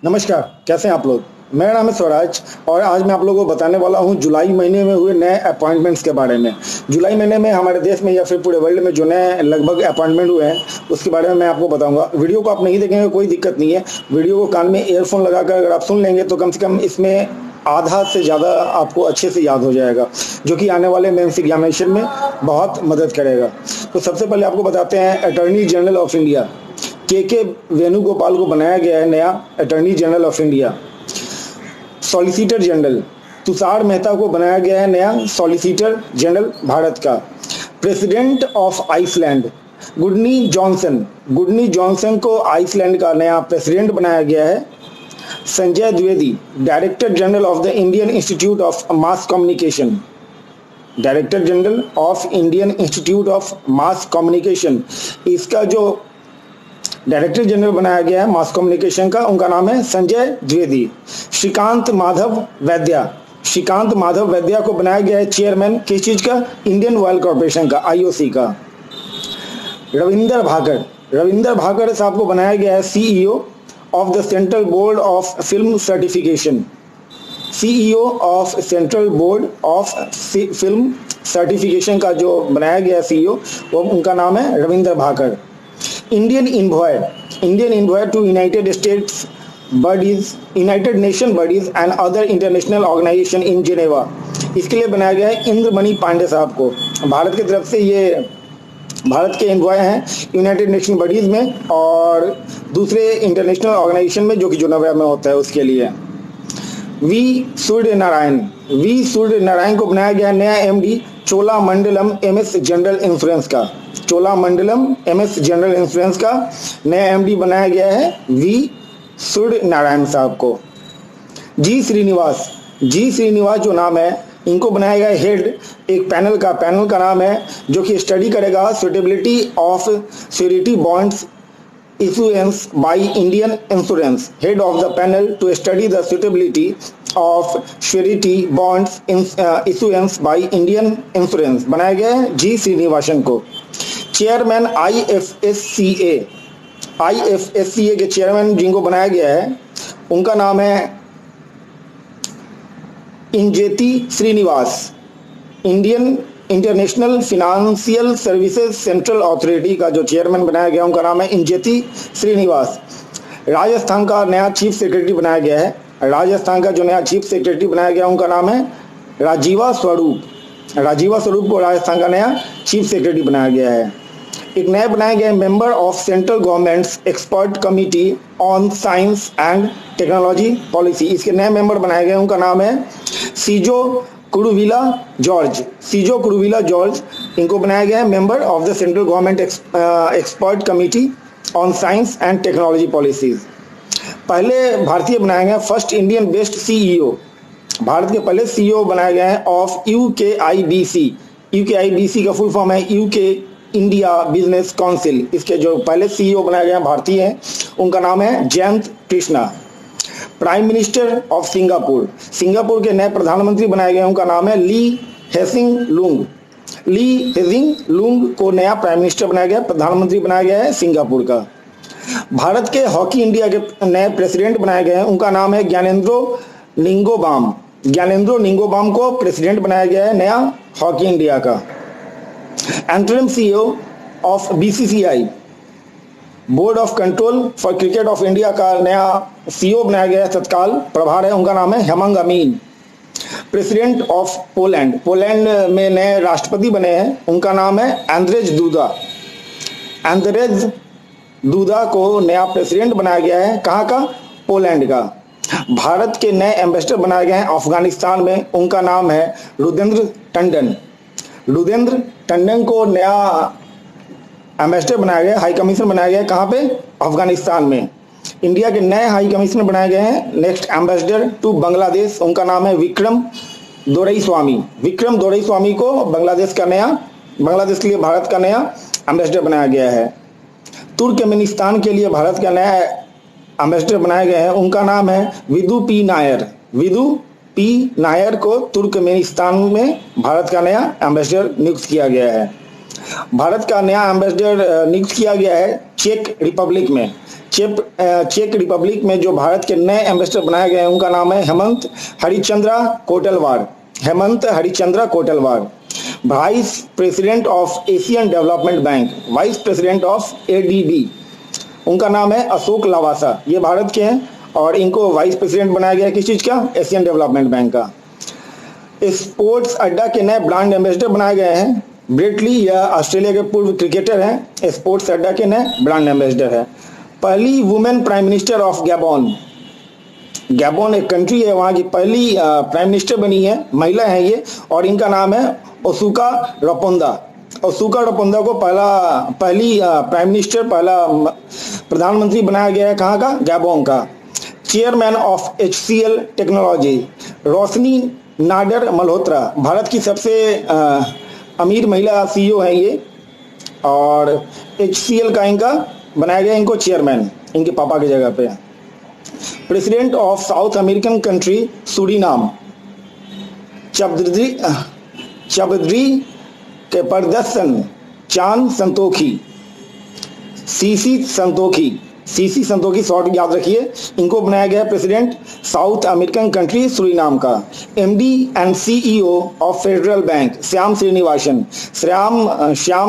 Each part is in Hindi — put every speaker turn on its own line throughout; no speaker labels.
नमस्कार, कैसे हैं आप लोग? मेरा नाम है स्वराज और आज मैं आप लोगों को बताने वाला हूं जुलाई महीने में हुए नए अपॉइंटमेंट्स के बारे में। जुलाई महीने में हमारे देश में या फिर पूरे वर्ल्ड में जो नए लगभग अपॉइंटमेंट हुए हैं, उसके बारे में मैं आपको बताऊंगा। वीडियो को आप नहीं देखेंगे कोई दिक्कत नहीं है। वीडियो को कान में ईयरफोन लगाकर अगर आप सुन लेंगे तो कम से कम इसमें आधा से ज़्यादा आपको अच्छे से याद हो जाएगा, जो कि आने वाले मेंस एग्जामिनेशन में बहुत मदद करेगा। तो सबसे पहले आपको बताते हैं अटॉर्नी जनरल ऑफ इंडिया के वेणुगोपाल को बनाया गया है नया attorney general of India. Solicitor general Tushar Mehta को बनाया गया है नया सॉलिसिटर जनरल भारत का। President of Iceland Gudni Johnson को आइसलैंड का नया प्रेसिडेंट बनाया गया है। Sanjay Dwivedi director general of the Indian Institute of Mass Communication इसका जो डायरेक्टर जनरल बनाया गया है मास कम्युनिकेशन का, उनका नाम है संजय द्विवेदी। श्रीकांत माधव वैद्या को बनाया गया है चेयरमैन किस चीज का? इंडियन ऑयल कॉर्पोरेशन का, आईओसी का। रविंदर भाकर साहब को बनाया गया है CEO of the Central Board of Film Certification. का जो बनाया गया सीईओ वो उनका नाम है Ravinder Bhakar. Indian envoy to United Nation bodies and other international organisation in Geneva, इसके लिए बनाया गया है इंद्रमणि पांडे साहब को। भारत की तरफ से ये भारत के इन्वॉय हैं यूनाइटेड नेशन बॉडीज में और दूसरे इंटरनेशनल ऑर्गेनाइजेशन में, जो कि जेनेवा में होता है, उसके लिए। वी सूर्य नारायण को बनाया गया नया MD Cholamandalam MS general insurance का नया एमडी बनाया गया है वी सूर्य नारायण साहब को। जी श्रीनिवास जो नाम है, इनको बनाया गया हेड एक पैनल का नाम है, जो कि स्टडी करेगा suitability of surety bonds issuance by Indian Insurance. Head of the panel to study the suitability of surety bonds issuance by Indian Insurance बनाया गया है जी श्रीनिवासन को। चेयरमैन IFSCA के चेयरमैन जिनको बनाया गया है, उनका नाम है Injeti Srinivas. Indian International Financial Services Central Authority का जो चेयरमैन बनाया गया, उनका नाम है इंजेती श्रीनिवास। राजस्थान का नया चीफ सेक्रेटरी बनाया गया है, उनका नाम है राजीवा स्वरूप को राजस्थान का नया चीफ सेक्रेटरी बनाया गया है। एक नया बनाया गया member of central governments expert committee on science and technology policy, इसके नए मेंबर बनाए गए, उनका नाम है सीजो कुरुविला जॉर्ज। इनको बनाया गया है member of the central government expert committee on science and technology policies. पहले भारतीय बनाए गए first Indian best CEO, Bharat के पहले सीईओ बनाए गए हैं ऑफ यूकेआईबीसी का फुल फॉर्म है यूके इंडिया बिजनेस काउंसिल। इसके जो पहले सीईओ बनाए गए हैं भारतीय हैं, उनका नाम है Jayant Krishna. Prime minister of Singapore के नए प्रधानमंत्री बनाए गए, उनका नाम है ली हेजिंग लुंग को नया प्राइम मिनिस्टर बनाया गया, प्रधानमंत्री बनाया गया है सिंगापुर का। भारत के हॉकी इंडिया के नए प्रेसिडेंट बनाए गए हैं, उनका नाम है ज्ञानेंद्रो निंगोबाम को प्रेसिडेंट बनाया गया है नया हॉकी इंडिया का। Interim CEO of BCCI board of control for cricket of India का नया सीईओ बनाया गया है, तत्काल प्रभार है, उनका नाम है हेमंग अमीन। प्रेसिडेंट ऑफ पोलैंड में नए राष्ट्रपति बने हैं, उनका नाम है एंद्रेज दूदा को नया प्रेसिडेंट बनाया गया है, कहाँ का? पोलैंड का। भारत के नए एम्बेसडर बनाए गए हैं अफगानिस्तान में, उनका नाम है रुदेंद्र टंडन को नया एम्बेसडर बनाया गया, हाई कमिश्नर बनाया गया, कहाँ पे? अफगानिस्तान में। इंडिया के नए हाई कमिश्नर बनाए गए हैं नेक्स्ट एम्बेसडर टू बांग्लादेश, उनका नाम है विक्रम दोरईस्वामी को बांग्लादेश के लिए भारत का नया एम्बेसडर बनाया गया है। तुर्कमेनिस्तान के लिए भारत का नया एम्बेसडर बनाए गए हैं, उनका नाम है विदु पी नायर को तुर्कमेनिस्तान में भारत का नया एम्बेसडर नियुक्त किया गया है। भारत का नया एम्बेसडर नियुक्त किया गया है चेक रिपब्लिक में। चेक रिपब्लिक में जो भारत के नए एम्बेसडर बनाए गए हैं उनका नाम है Hemant Harichandra Kotalwar. Hemant Harichandra Kotalwar. Vice president of Asian Development Bank, vice president of ADB, उनका नाम है अशोक लवासा। ये भारत के हैं और इनको वाइस प्रेसिडेंट बनाया गया किस चीज का? एशियन डेवलपमेंट बैंक का। स्पोर्ट्स अड्डा के नए ब्रांड एम्बेसडर बनाए गए हैं ब्रेट ली, यह ऑस्ट्रेलिया के पूर्व क्रिकेटर हैं। स्पोर्ट्स अड्डा के नए ब्रांड एम्बेसडर है। पहली women prime minister of Gabon, Gabon एक कंट्री है, वहाँ की पहली प्राइम मिनिस्टर बनी है, महिला है ये, और इनका नाम है ओसुका रपोंदा। ओसुका रपोंदा को पहली प्राइम मिनिस्टर, पहला प्रधानमंत्री बनाया गया है कहाँ का? गैबोन का। चेयरमैन ऑफ HCL टेक्नोलॉजी, रोशनी नाडर मल्होत्रा, भारत की सबसे अमीर महिला CEO है ये, और HCL का इनका बनाया गया इनको चेयरमैन, इनके पापा की जगह पे। President of South American country Suriname, चबद्री के प्रदर्शन चांद संतोखी, सीसी संतोखी शॉर्ट याद रखिए, इनको बनाया गया president south American country Suriname का। MD and CEO of federal bank Shyam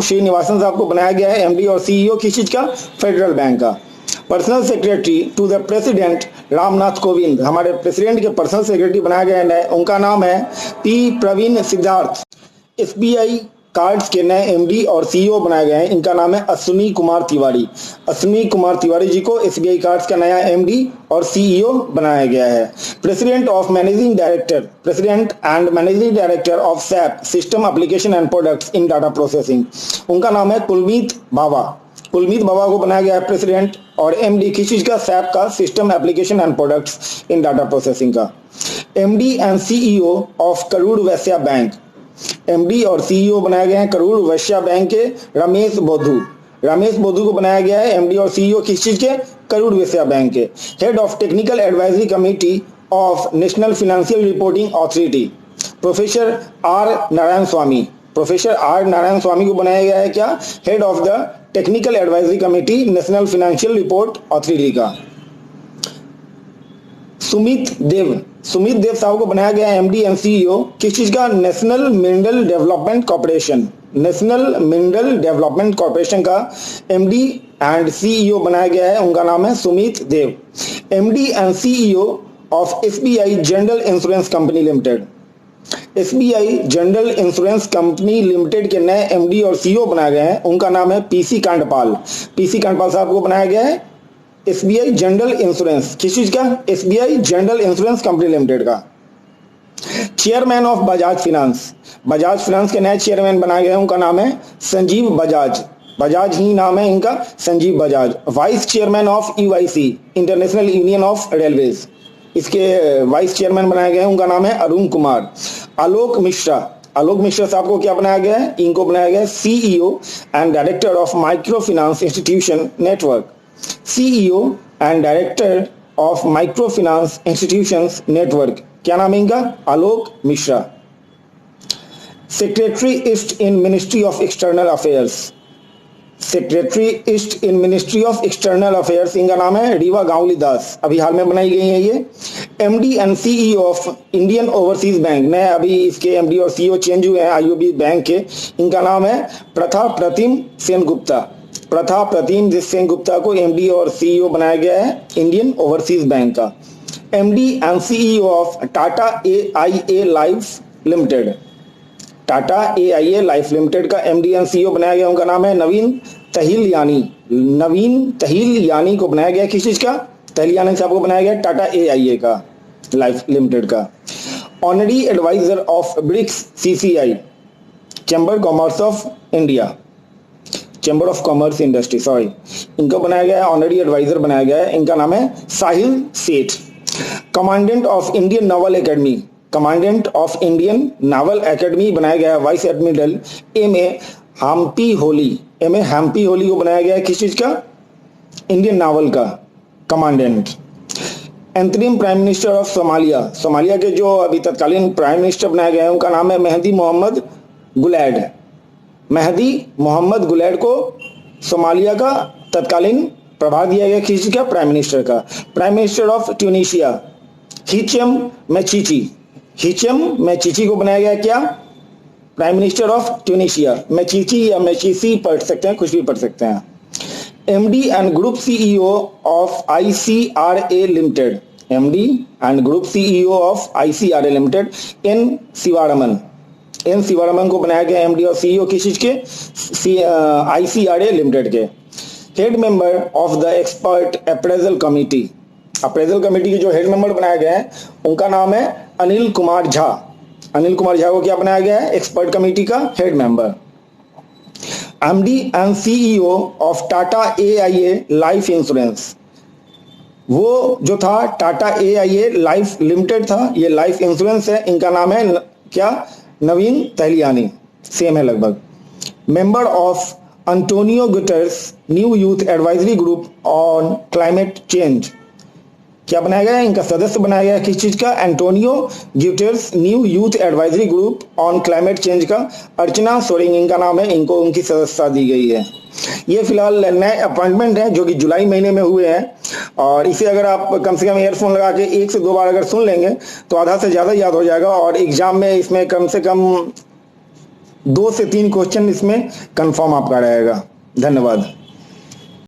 Srinivasan साहब को बनाया गया है MD और CEO किस चीज का? फेडरल बैंक का। Personal secretary to the president Ramnath Kovind, हमारे प्रेसिडेंट के पर्सनल सेक्रेटरी बनाया गया है, उनका नाम है P Praveen Siddharth. SBI cards के नए MD और CEO बनाए गए हैं, इनका नाम है अश्विनी कुमार तिवारी। अश्विनी कुमार तिवारी जी को SBI कार्ड्स का नया MD और CEO बनाया गया है। President and managing director of SAP system application and products in data processing, उनका नाम है कुलमीत बावा। कुलमीत बावा को बनाया गया है प्रेसिडेंट और MD किस चीज का? SAP का system application and products in data processing का। MD and CEO of Karur Vysya bank, MD और CEO बनाए गए हैं करूर वैश्य बैंक के रमेश बोधू को बनाया गया है MD और CEO किस चीज के? करूर वैश्य बैंक के। Head of technical advisory committee of National Financial Reporting Authority professor R Narayan Swamy को बनाया गया है क्या? Head of the technical advisory committee National Financial report Authority का। सुमित देव साहब को बनाया गया MD एंड CEO किस चीज का? नेशनल मिनरल डेवलपमेंट कॉर्पोरेशन का MD एंड CEO बनाया गया है, उनका नाम है सुमित देव। MD and CEO of SBI general insurance company limited, SBI general insurance company limited के नए MD और CEO बनाए गए हैं, उनका नाम है PC कांडपाल साहब को बनाया गया है SBI जनरल इंश्योरेंस किस चीज का? SBI general insurance company limited का। चेयरमैन ऑफ बजाज फाइनेंस के नए चेयरमैन बनाए गए हैं, उनका नाम है संजीव बजाज ही नाम है इनका, Sanjeev Bajaj. Vice chairman of UIC international union of railways, इसके वाइस चेयरमैन बनाए गए हैं, उनका नाम है अरुण कुमार। आलोक मिश्रा साहब को क्या बनाया गया है? इनको बनाया गया है CEO and director of micro finance institution network, CEO and director of micro finance institutions network, क्या नाम है इनका? Alok Mishra. Secretary east in ministry of external affairs, इनका नाम है रीवा गांगुली दास, अभी हाल में बनाई गई है ये। MD and CEO of Indian overseas bank, नए अभी इसके MD और CEO चेंज हुए हैं IOB बैंक के, इनका नाम है प्रथा प्रतिम सेन गुप्ता को MD और CEO बनाया गया है इंडियन ओवरसीज बैंक का। MD and CEO of Tata AIA life limited का MD एंड CEO बनाया गया, उनका नाम है नवीन तहिलियानी को बनाया गया किस चीज का? तहिलियानी साहब को बनाया गया टाटा AIA का लाइफ लिमिटेड का। Honorary adviser of BRICS CCI chamber of commerce industry इनको बनाया गया है, ऑनरी एडवाइजर बनाया गया है, इनका नाम है Sahil Seth. Commandant of Indian Naval Academy बनाया गया है vice admiral MA Hampiholi को बनाया गया है किस चीज का? इंडियन नावल का कमांडेंट। अंतरिम प्राइम मिनिस्टर ऑफ सोमालिया के जो अभी तत्कालीन प्राइम मिनिस्टर बनाए गए हैं, उनका नाम है मेहदी मोहम्मद गुलैड। मेहदी मोहम्मद गुलैड को सोमालिया का तत्कालीन प्रभार दिया गया, किसी का? प्राइम मिनिस्टर का। Prime minister of Tunisia Hichem Mechichi, Hichem Mechichi को बनाया गया क्या? Prime minister of Tunisia. Mechichi या मैचीसी पढ़ सकते हैं, कुछ भी पढ़ सकते हैं। MD and group CEO of ICRA limited, MD and group CEO of ICRA limited N Sivaraman, N Sivaraman को बनाया गया MD और CEO किस चीज के? ICRA लिमिटेड के। Head member of the expert appraisal committee, appraisal committee के जो हेड मेंबर बनाए गए हैं उनका नाम है अनिल कुमार झा। अनिल कुमार झा को क्या बनाया गया है? एक्सपर्ट कमेटी का head member. MD and CEO of Tata AIA life insurance, वो जो था टाटा AIA लाइफ लिमिटेड था, ये लाइफ इंश्योरेंस है, इनका नाम है क्या? नवीन तहलियानी, सेम है लगभग। Member of Antonio Guterres new youth advisory group on climate change, क्या बनाया गया है? इनका सदस्य बनाया गया किस चीज का? Antonio Guterres new youth advisory group on climate change का अर्चना सोरेंग इनका नाम है, इनको उनकी सदस्यता दी गई है। ये फिलहाल नए अपॉइंटमेंट है जो कि जुलाई महीने में हुए हैं, और इसे अगर आप कम से कम ईयरफोन लगा के 1 से 2 बार अगर सुन लेंगे तो आधा से ज्यादा याद हो जाएगा, और एग्जाम में इसमें कम से कम 2 से 3 क्वेश्चन इसमें कंफर्म आपका रहेगा। धन्यवाद।